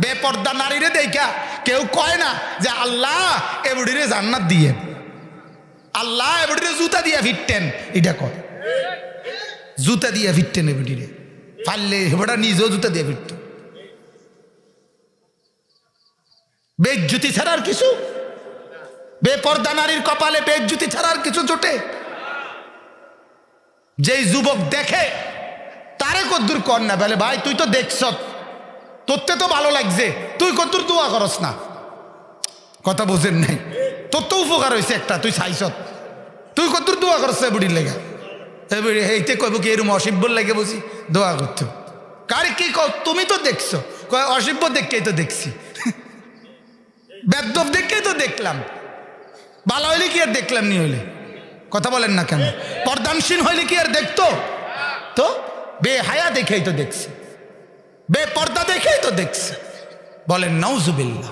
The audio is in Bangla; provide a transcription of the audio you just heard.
বেপর্দা নারীরে দেখা কেউ কয় না যে আল্লাহ এবুড়িরে জান্নাত দিয়ে, আল্লাহ এবুড়িরে জুতা দিয়া ফিরতেন, এটা কয় জুতা দিয়া ফিরতেন এবুড়িরে, পারলে হেবড়া নিজেও জুতা দিয়ে ফিরত। বেজ্জুতি ছাড়ার কিছু, বেপর্দা নারীর কপালে বেজ্জুতি ছাড়ার কিছু জোটে? যেই যুবক দেখে তারে কদ্দুর কর না, বলে ভাই তুই তো দেখছ, তোরতে তো ভালো লাগছে, তুই কদ্দুর দোয়া করস না। কথা বোঝেন নাই? তোর তো উপকার হয়েছে একটা, তুই চাইছ, তুই কদ্দুর দোয়া করছ বুড়ির লেগে? এইতে কইব কি এরম অসিব্বর লেগে বসি দোয়া করতো? কারে কি কও? তুমি তো দেখছো। কয় অসিব্য দেখকেই তো দেখছি, বেদ্যব দেখকেই তো দেখলাম, ভালো হইলে কি আর দেখলাম নি হইলে? কথা বলেন না কেন? পর্দানসীন হইলে কি আর দেখতো? তো বেহায়া দেখেই তো দেখছে, বেপর্দা দেখেই তো দেখছে। বলেন নাউজুবিল্লাহ।